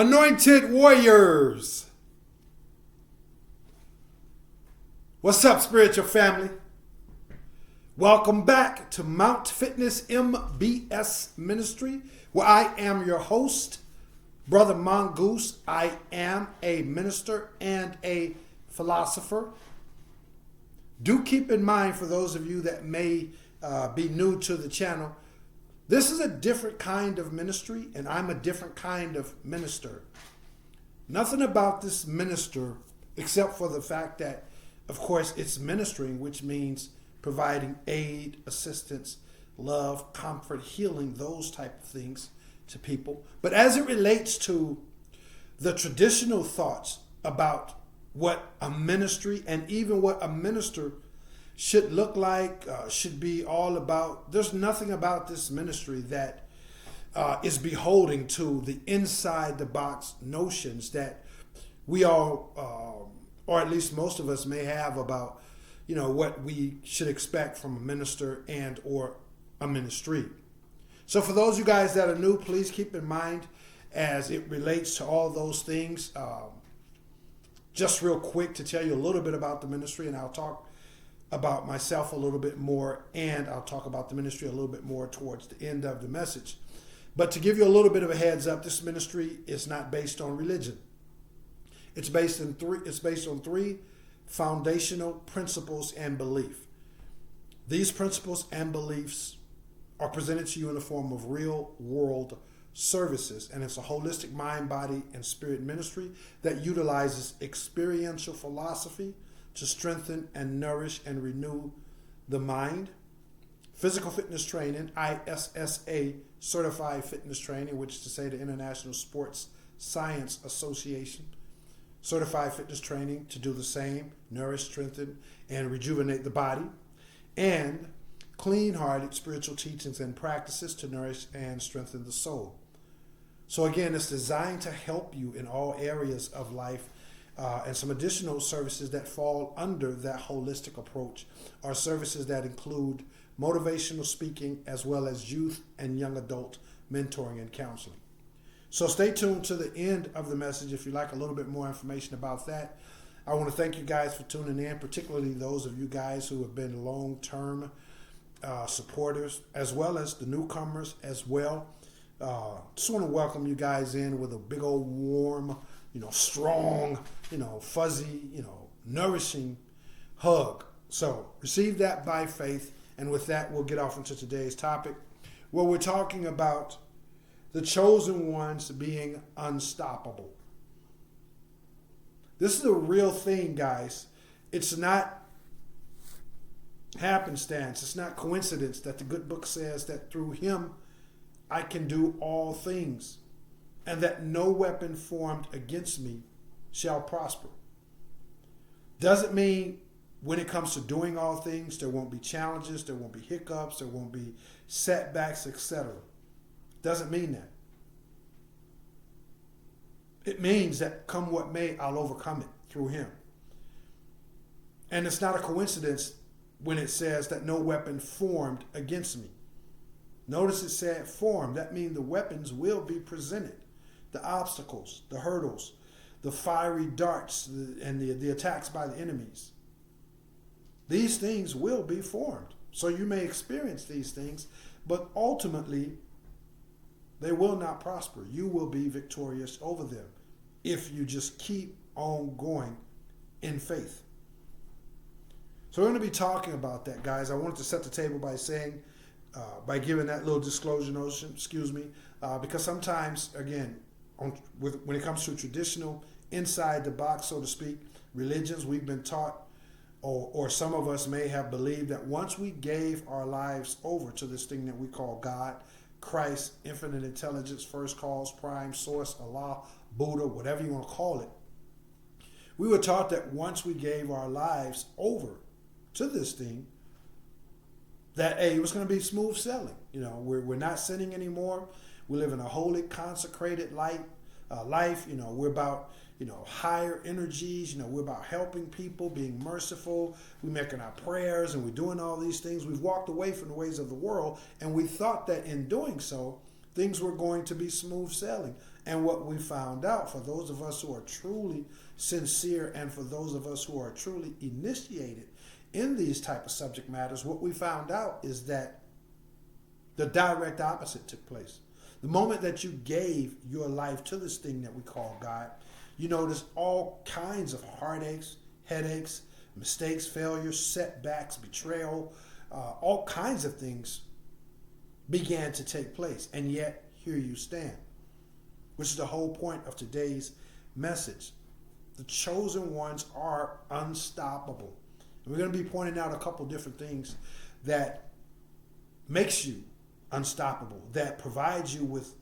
Anointed warriors. What's up, spiritual family? Welcome back to Mount Fitness MBS Ministry, where I am your host, Brother Mongoose. I am a minister and a philosopher. Do keep in mind, for those of you that may be new to the channel, this is a different kind of ministry, and I'm a different kind of minister. Nothing about this minister except for the fact that, of course, it's ministering, which means providing aid, assistance, love, comfort, healing, those type of things to people. But as it relates to the traditional thoughts about what a ministry and even what a minister should look like, should be all about, there's nothing about this ministry that is beholding to the inside the box notions that we all, or at least most of us, may have about, what we should expect from a minister and or a ministry. So for those of you guys that are new, please keep in mind as it relates to all those things, just real quick to tell you a little bit about the ministry, and I'll talk about myself a little bit more, and I'll talk about the ministry a little bit more towards the end of the message. But to give you a little bit of a heads up, this ministry is not based on religion. It's based on three foundational principles and belief. These principles and beliefs are presented to you in the form of real world services, and it's a holistic mind, body, and spirit ministry that utilizes experiential philosophy to strengthen and nourish and renew the mind. Physical fitness training, ISSA certified fitness training, which is to say the International Sports Science Association certified fitness training to do the same, nourish, strengthen, and rejuvenate the body. And clean-hearted spiritual teachings and practices to nourish and strengthen the soul. So again, it's designed to help you in all areas of life. And some additional services that fall under that holistic approach are services that include motivational speaking, as well as youth and young adult mentoring and counseling. So stay tuned to the end of the message if you'd like a little bit more information about that. I want to thank you guys for tuning in, particularly those of you guys who have been long-term supporters, as well as the newcomers as well. Just want to welcome you guys in with a big old warm, strong, fuzzy, nourishing hug. So receive that by faith. And with that, we'll get off into today's topic, where we're talking about the chosen ones being unstoppable. This is a real thing, guys. It's not happenstance. It's not coincidence that the good book says that through him I can do all things, and that no weapon formed against me shall prosper. Doesn't mean when it comes to doing all things, there won't be challenges, there won't be hiccups, there won't be setbacks, etc. Doesn't mean that. It means that come what may, I'll overcome it through him. And it's not a coincidence when it says that no weapon formed against me. Notice it said formed. That means the weapons will be presented. The obstacles, the hurdles, the fiery darts, and the attacks by the enemies. These things will be formed. So you may experience these things, but ultimately, they will not prosper. You will be victorious over them if you just keep on going in faith. So we're going to be talking about that, guys. I wanted to set the table by saying, by giving that little disclosure notion, because sometimes, again, when it comes to traditional, inside the box, so to speak, religions, we've been taught, or some of us may have believed that once we gave our lives over to this thing that we call God, Christ, infinite intelligence, first cause, prime source, Allah, Buddha, whatever you want to call it, we were taught that once we gave our lives over to this thing, that it was going to be smooth sailing. We're not sinning anymore. We live in a holy, consecrated life. We're about higher energies. We're about helping people, being merciful. We're making our prayers, and we're doing all these things. We've walked away from the ways of the world, and we thought that in doing so, things were going to be smooth sailing. And what we found out, for those of us who are truly sincere and for those of us who are truly initiated in these type of subject matters, what we found out is that the direct opposite took place. The moment that you gave your life to this thing that we call God, you notice all kinds of heartaches, headaches, mistakes, failures, setbacks, betrayal, all kinds of things began to take place. And yet, here you stand, which is the whole point of today's message. The chosen ones are unstoppable. And we're going to be pointing out a couple different things that makes you unstoppable, that provides you with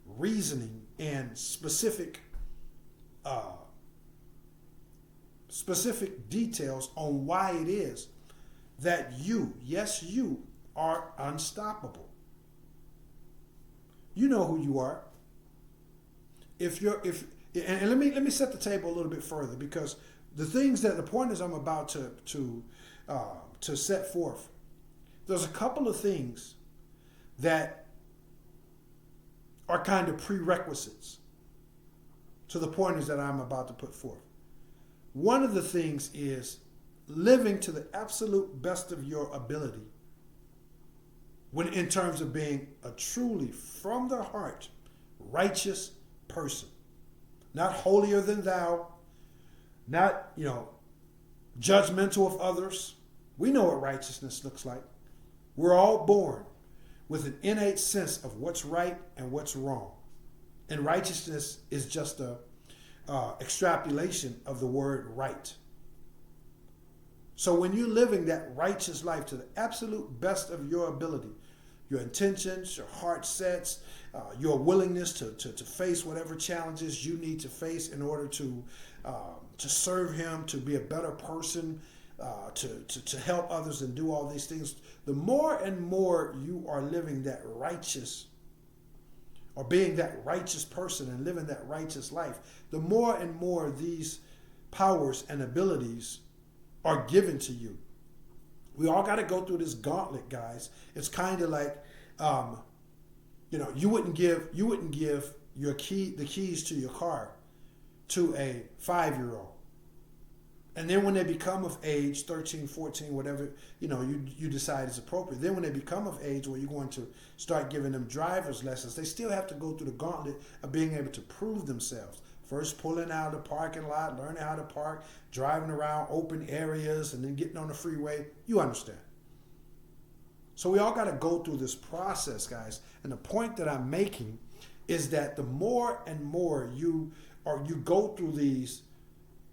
reasoning and specific details on why it is that you, yes, you are unstoppable. You know who you are. And let me set the table a little bit further, because the pointers I'm about to set forth, there's a couple of things that are kind of prerequisites to the pointers that I'm about to put forth. One of the things is living to the absolute best of your ability when in terms of being a truly from the heart righteous person. Not holier than thou, not, judgmental of others. We know what righteousness looks like. We're all born with an innate sense of what's right and what's wrong. And righteousness is just a extrapolation of the word right. So when you're living that righteous life to the absolute best of your ability, your intentions, your heart sets, your willingness to face whatever challenges you need to face in order to serve Him, to be a better person, to help others and do all these things, the more and more you are living that righteous, or being that righteous person and living that righteous life, the more and more these powers and abilities are given to you. We all got to go through this gauntlet, guys. It's kind of like, you wouldn't give the keys to your car to a 5-year-old. And then when they become of age, 13, 14, whatever, you decide is appropriate. Then when they become of age where you're going to start giving them driver's lessons, they still have to go through the gauntlet of being able to prove themselves. First pulling out of the parking lot, learning how to park, driving around open areas, and then getting on the freeway. You understand. So we all got to go through this process, guys. And the point that I'm making is that the more and more you go through these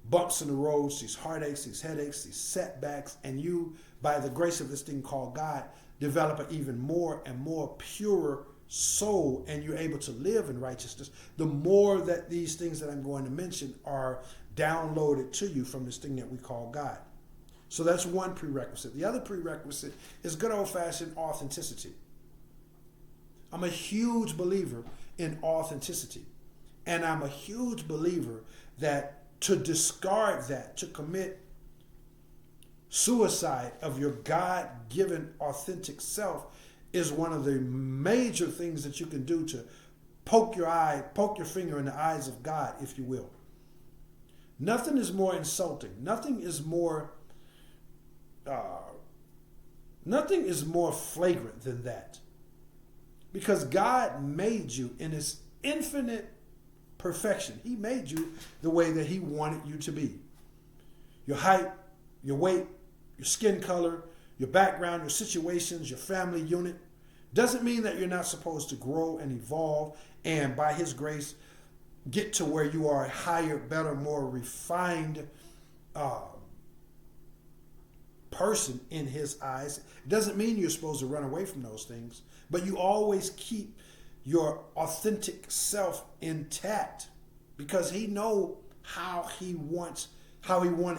bumps in the roads, these heartaches, these headaches, these setbacks, and you, by the grace of this thing called God, develop an even more and more pure soul, and you're able to live in righteousness, the more that these things that I'm going to mention are downloaded to you from this thing that we call God. So that's one prerequisite. The other prerequisite is good old-fashioned authenticity. I'm a huge believer in authenticity. And I'm a huge believer that to discard that, to commit suicide of your God-given authentic self, is one of the major things that you can do to poke your finger in the eyes of God, if you will. Nothing is more insulting. Nothing is more flagrant than that. Because God made you in His infinite perfection. He made you the way that He wanted you to be. Your height, your weight, your skin color, your background, your situations, your family unit, doesn't mean that you're not supposed to grow and evolve and by His grace get to where you are a higher, better, more refined person in His eyes. It doesn't mean you're supposed to run away from those things, but you always keep your authentic self intact, because He know how He wanted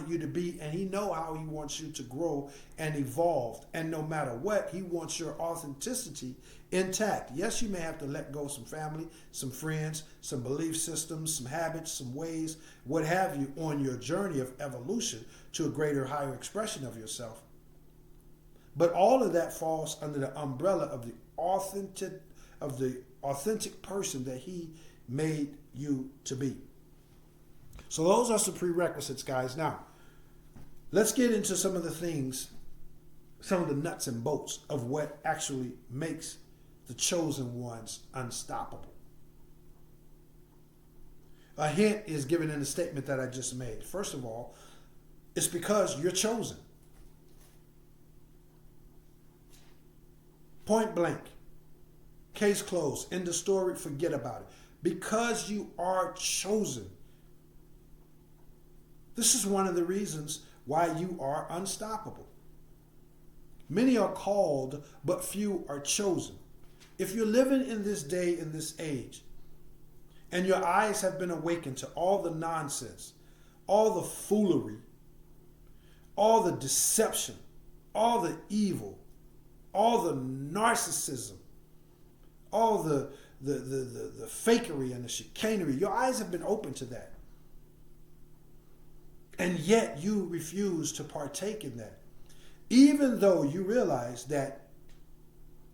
you to be, and He know how He wants you to grow and evolve. And no matter what, He wants your authenticity intact. Yes, you may have to let go of some family, some friends, some belief systems, some habits, some ways, what have you, on your journey of evolution to a greater, higher expression of yourself. But all of that falls under the umbrella of the authentic person that He made you to be. So those are some prerequisites, guys. Now, let's get into some of the things, some of the nuts and bolts of what actually makes the chosen ones unstoppable. A hint is given in the statement that I just made. First of all, it's because you're chosen. Point blank. Case closed. End of story. Forget about it. Because you are chosen. This is one of the reasons why you are unstoppable. Many are called, but few are chosen. If you're living in this day, in this age, and your eyes have been awakened to all the nonsense, all the foolery, all the deception, all the evil, all the narcissism, all the fakery and the chicanery, your eyes have been open to that. And yet you refuse to partake in that. Even though you realize that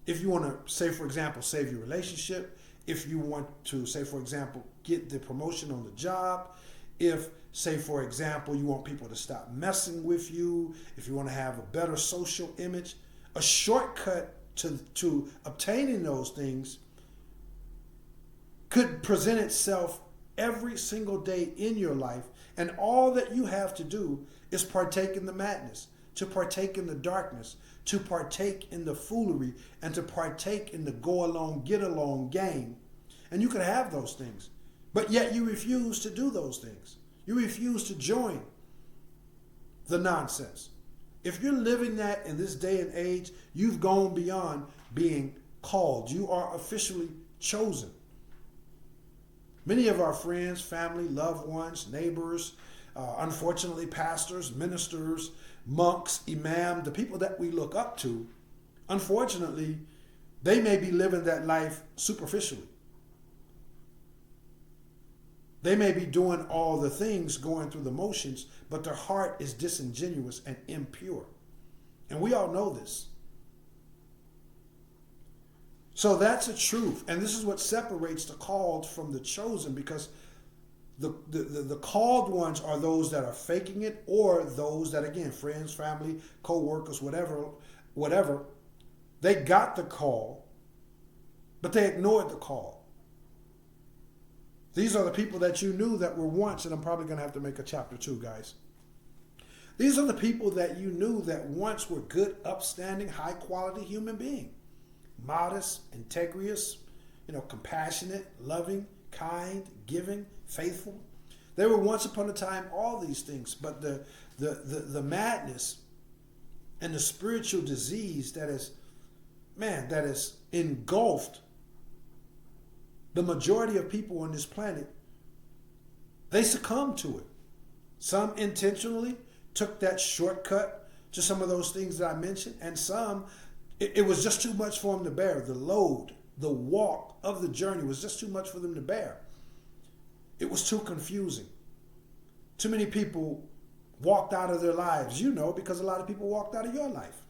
if you want to, say for example, save your relationship, if you want to, say for example, get the promotion on the job, if, say for example, you want people to stop messing with you, if you want to have a better social image, a shortcut to obtaining those things could present itself every single day in your life, and all that you have to do is partake in the madness, to partake in the darkness, to partake in the foolery, and to partake in the go along, get along game. And you can have those things, but yet you refuse to do those things. You refuse to join the nonsense. If you're living that in this day and age, you've gone beyond being called. You are officially chosen. Many of our friends, family, loved ones, neighbors, unfortunately pastors, ministers, monks, imam, the people that we look up to, unfortunately, they may be living that life superficially. They may be doing all the things, going through the motions, but their heart is disingenuous and impure. And we all know this. So that's a truth. And this is what separates the called from the chosen, because the called ones are those that are faking it, or those that, again, friends, family, co-workers, whatever, they got the call, but they ignored the call. These are the people that you knew that were once, and I'm probably going to have to make a chapter 2, guys. These are the people that you knew that once were good, upstanding, high-quality human beings. Modest, integrous, compassionate, loving, kind, giving, faithful. They were once upon a time all these things, but the madness and the spiritual disease that is engulfed the majority of people on this planet, they succumbed to it. Some intentionally took that shortcut to some of those things that I mentioned, and some, it was just too much for them to bear. The load, the walk of the journey was just too much for them to bear. It was too confusing. Too many people walked out of their lives, because a lot of people walked out of your life.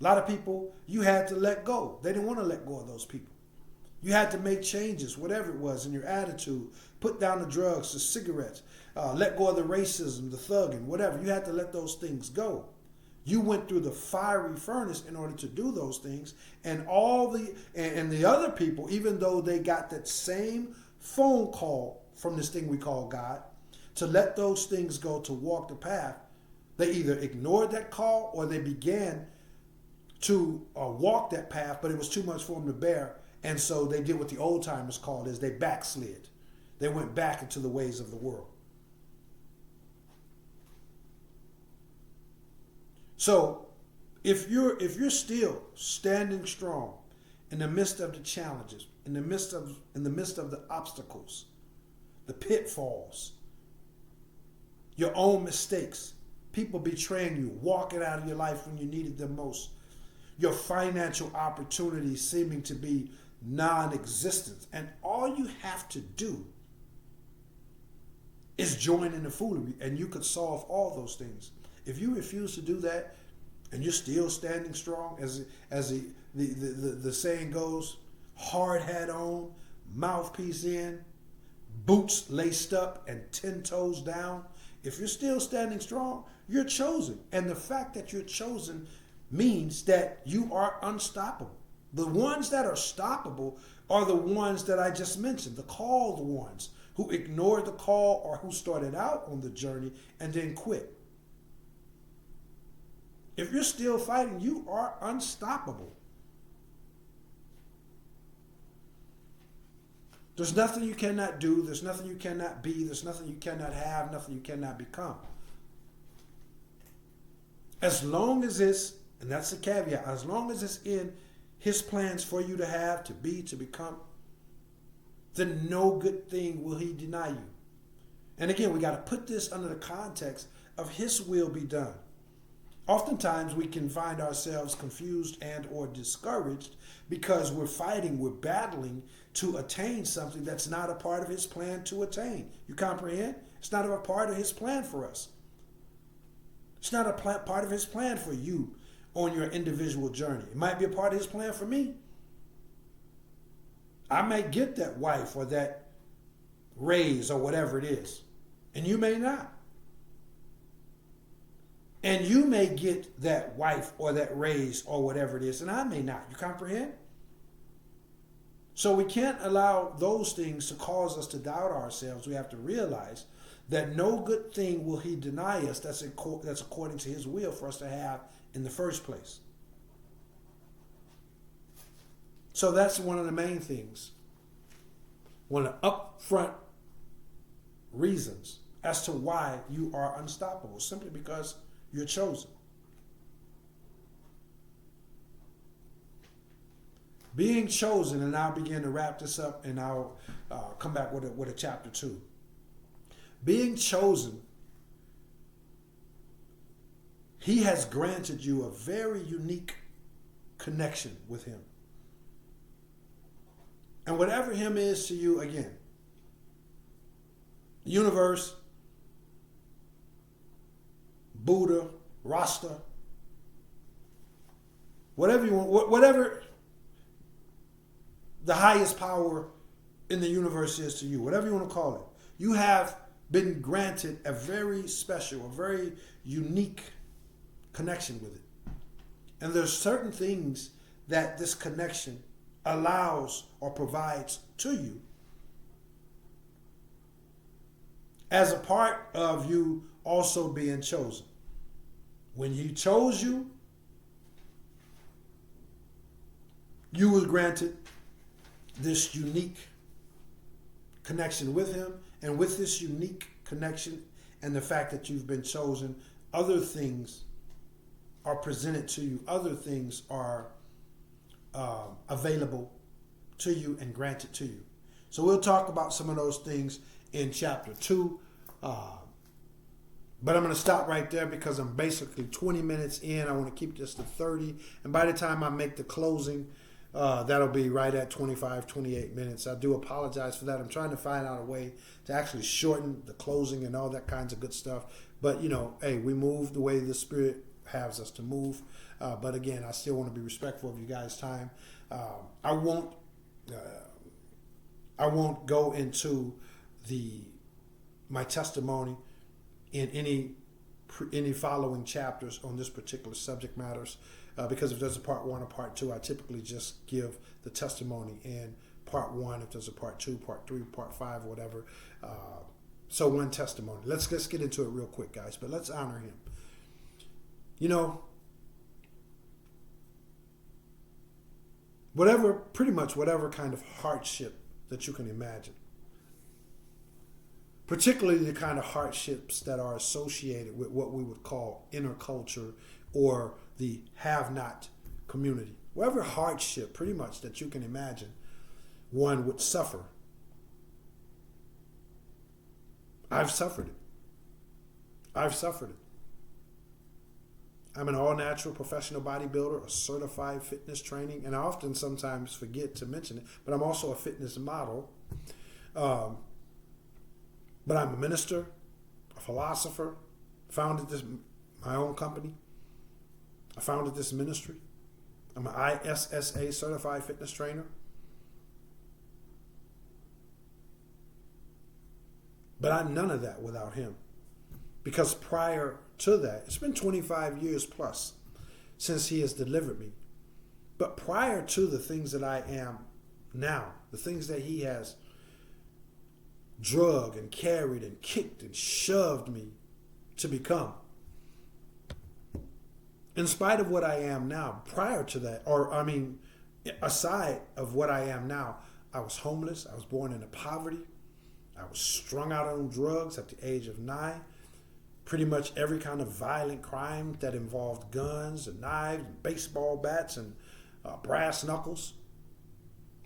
A lot of people you had to let go. They didn't want to let go of those people. You had to make changes, whatever it was, in your attitude. Put down the drugs, the cigarettes, let go of the racism, the thugging, whatever. You had to let those things go. You went through the fiery furnace in order to do those things. And the other people, even though they got that same phone call from this thing we call God, to let those things go, to walk the path, they either ignored that call or they began to walk that path, but it was too much for them to bear. And so they did what the old timers called they backslid. They went back into the ways of the world. So if you're still standing strong in the midst of the challenges, in the midst of the obstacles, the pitfalls, your own mistakes, people betraying you, walking out of your life when you needed them most, your financial opportunities seeming to be non-existent, and all you have to do is join in the foolery, and you could solve all those things. If you refuse to do that, and you're still standing strong, as the saying goes, hard hat on, mouthpiece in, boots laced up, and 10 toes down, if you're still standing strong, you're chosen. And the fact that you're chosen means that you are unstoppable. The ones that are stoppable are the ones that I just mentioned, the called ones who ignored the call or who started out on the journey and then quit. If you're still fighting, you are unstoppable. There's nothing you cannot do. There's nothing you cannot be. There's nothing you cannot have. Nothing you cannot become. As long as it's, and that's the caveat, as long as it's in his plans for you to have, to be, to become, then no good thing will he deny you. And again, we got to put this under the context of his will be done. Oftentimes we can find ourselves confused and or discouraged because we're fighting, we're battling to attain something that's not a part of his plan to attain. You comprehend? It's not a part of his plan for us. It's not a part of his plan for you on your individual journey. It might be a part of his plan for me. I may get that wife or that raise or whatever it is, and you may not. And you may get that wife or that raise or whatever it is, and I may not. You comprehend? So we can't allow those things to cause us to doubt ourselves. We have to realize that no good thing will he deny us that's according to his will for us to have in the first place. So that's one of the main things. One of the upfront reasons as to why you are unstoppable, simply because you're chosen. Being chosen, and I'll begin to wrap this up, and I'll come back with a chapter 2. Being chosen, he has granted you a very unique connection with him. And whatever him is to you, again, the universe, Buddha, Rasta, whatever you want, whatever the highest power in the universe is to you, whatever you want to call it, you have been granted a very special, a very unique connection with it. And there's certain things that this connection allows or provides to you as a part of you also being chosen. When he chose you, you were granted this unique connection with him. And with this unique connection and the fact that you've been chosen, other things are presented to you. Other things are available to you and granted to you. So we'll talk about some of those things in chapter 2. But I'm going to stop right there because I'm basically 20 minutes in. I want to keep this to 30. And by the time I make the closing, that'll be right at 25, 28 minutes. I do apologize for that. I'm trying to find out a way to actually shorten the closing and all that kinds of good stuff. But, hey, we move the way the Spirit has us to move. But again, I still want to be respectful of you guys' time. I won't go into my testimony in any following chapters on this particular subject matters, because if there's a part 1 or part 2, I typically just give the testimony in part 1. If there's a part 2, part 3, part 5, whatever. So one testimony. Let's get into it real quick, guys. But let's honor him. Pretty much whatever kind of hardship that you can imagine, particularly the kind of hardships that are associated with what we would call interculture or the have-not community. Whatever hardship, pretty much, that you can imagine one would suffer. I've suffered it. I'm an all-natural professional bodybuilder, a certified fitness training, and I often sometimes forget to mention it, but I'm also a fitness model. But I'm a minister, a philosopher, founded my own company. I founded this ministry. I'm an ISSA certified fitness trainer. But I'm none of that without him. Because prior to that, it's been 25 years plus since he has delivered me. But prior to the things that I am now, the things that he has drugged and carried and kicked and shoved me to become, in spite of what I am now, prior to that, aside of what I am now, I was homeless. I was born into poverty. I was strung out on drugs at the age of 9. Pretty much every kind of violent crime that involved guns and knives and baseball bats and brass knuckles.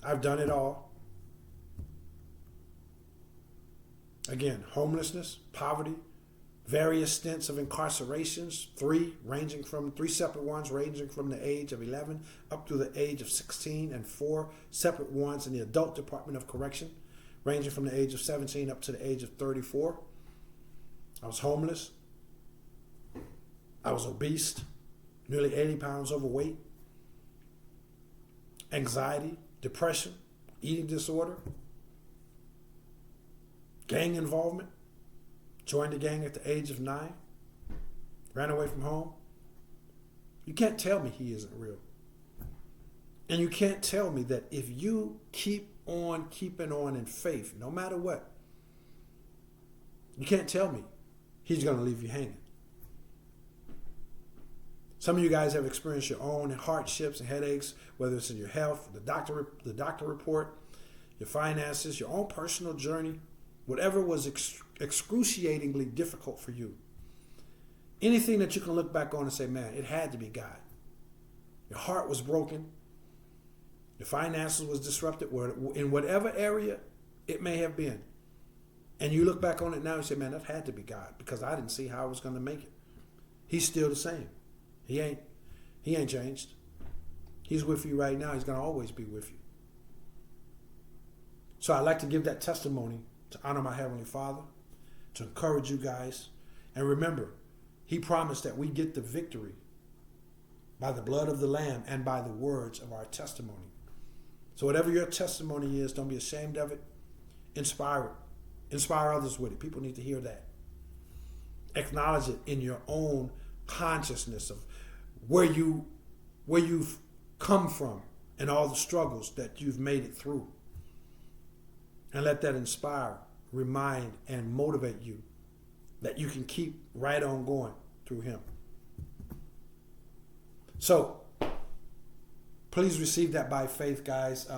I've done it all. Again, homelessness, poverty, various stints of incarcerations, three separate ones ranging from the age of 11 up to the age of 16, and 4 separate ones in the adult department of correction, ranging from the age of 17 up to the age of 34. I was homeless. I was obese, nearly 80 pounds overweight. Anxiety, depression, eating disorder, gang involvement. Joined the gang at the age of 9. Ran away from home. You can't tell me he isn't real. And you can't tell me that if you keep on keeping on in faith, no matter what, you can't tell me he's going to leave you hanging. Some of you guys have experienced your own hardships and headaches, whether it's in your health, the doctor report, your finances, your own personal journey, whatever was excruciatingly difficult for you. Anything that you can look back on and say, man, it had to be God. Your heart was broken. Your finances was disrupted, in whatever area it may have been. And you look back on it now and say, man, that had to be God, because I didn't see how I was going to make it. He's still the same. He ain't changed. He's with you right now. He's going to always be with you. So I'd like to give that testimony to honor my Heavenly Father, to encourage you guys. And remember, he promised that we get the victory by the blood of the Lamb and by the words of our testimony. So whatever your testimony is, don't be ashamed of it. Inspire it. Inspire others with it. People need to hear that. Acknowledge it in your own consciousness of where you've come from and all the struggles that you've made it through. And let that inspire, remind, and motivate you that you can keep right on going through him. So, please receive that by faith, guys.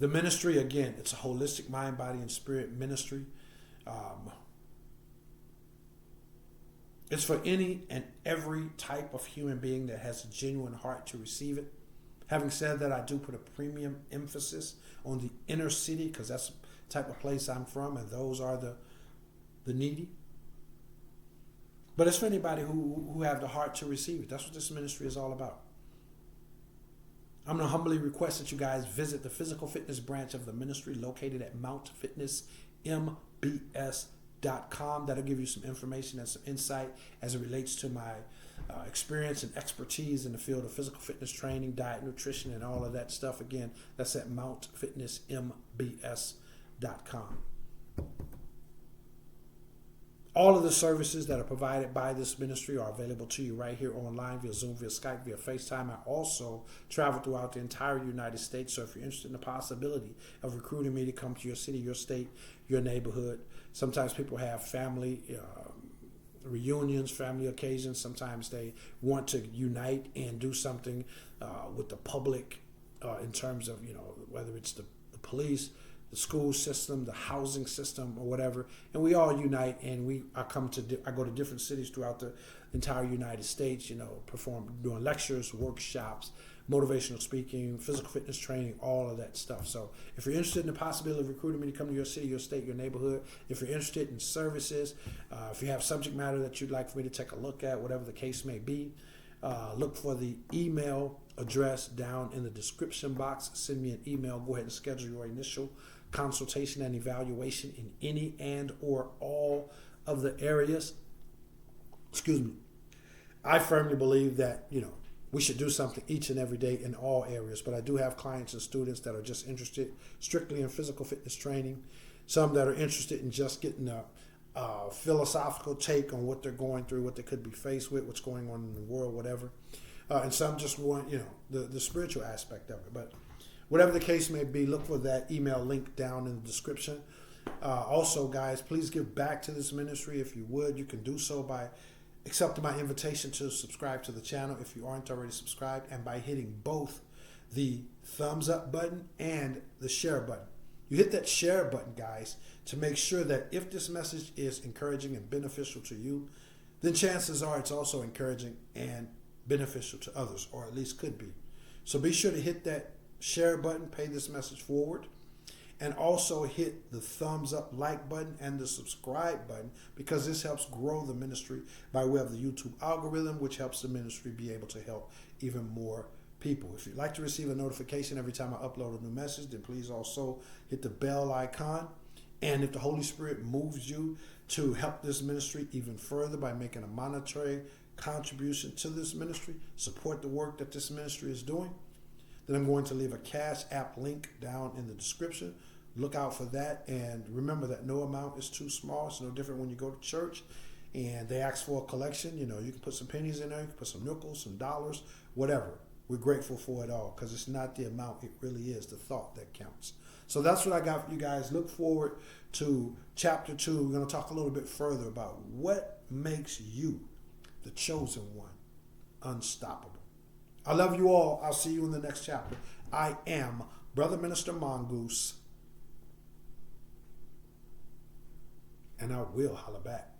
The ministry, again, it's a holistic mind, body, and spirit ministry. It's for any and every type of human being that has a genuine heart to receive it. Having said that, I do put a premium emphasis on the inner city, because that's the type of place I'm from, and those are the needy. But it's for anybody who have the heart to receive it. That's what this ministry is all about. I'm going to humbly request that you guys visit the physical fitness branch of the ministry located at mountfitnessmbs.com. That'll give you some information and some insight as it relates to my experience and expertise in the field of physical fitness training, diet, nutrition, and all of that stuff. Again, that's at mountfitnessmbs.com. All of the services that are provided by this ministry are available to you right here online via Zoom, via Skype, via FaceTime. I also travel throughout the entire United States. So if you're interested in the possibility of recruiting me to come to your city, your state, your neighborhood, sometimes people have family reunions, family occasions. Sometimes they want to unite and do something with the public in terms of, whether it's the police, the school system, the housing system, or whatever, and we all unite, and I go to different cities throughout the entire United States, doing lectures, workshops, motivational speaking, physical fitness training, all of that stuff. So if you're interested in the possibility of recruiting me to come to your city, your state, your neighborhood, if you're interested in services, if you have subject matter that you'd like for me to take a look at, whatever the case may be, look for the email address down in the description box. Send me an email. Go ahead and schedule your initial consultation and evaluation in any and or all of the areas. Excuse me. I firmly believe that, we should do something each and every day in all areas, but I do have clients and students that are just interested strictly in physical fitness training, some that are interested in just getting a philosophical take on what they're going through, what they could be faced with, what's going on in the world, whatever. And some just want, the spiritual aspect of it. But whatever the case may be, look for that email link down in the description. Also, guys, please give back to this ministry if you would. You can do so by accepting my invitation to subscribe to the channel if you aren't already subscribed, and by hitting both the thumbs up button and the share button. You hit that share button, guys, to make sure that if this message is encouraging and beneficial to you, then chances are it's also encouraging and beneficial to others, or at least could be. So be sure to hit that share button, pay this message forward, and also hit the thumbs up like button and the subscribe button, because this helps grow the ministry by way of the YouTube algorithm, which helps the ministry be able to help even more people. If you'd like to receive a notification every time I upload a new message, then please also hit the bell icon. And if the Holy Spirit moves you to help this ministry even further by making a monetary contribution to this ministry, support the work that this ministry is doing, then I'm going to leave a Cash App link down in the description. Look out for that. And remember that no amount is too small. It's no different when you go to church and they ask for a collection. You can put some pennies in there, you can put some nickels, some dollars, whatever. We're grateful for it all, because it's not the amount, it really is the thought that counts. So that's what I got for you guys. Look forward to chapter 2. We're going to talk a little bit further about what makes you, the chosen one, unstoppable. I love you all. I'll see you in the next chapter. I am Brother Minister Mongoose, and I will holler back.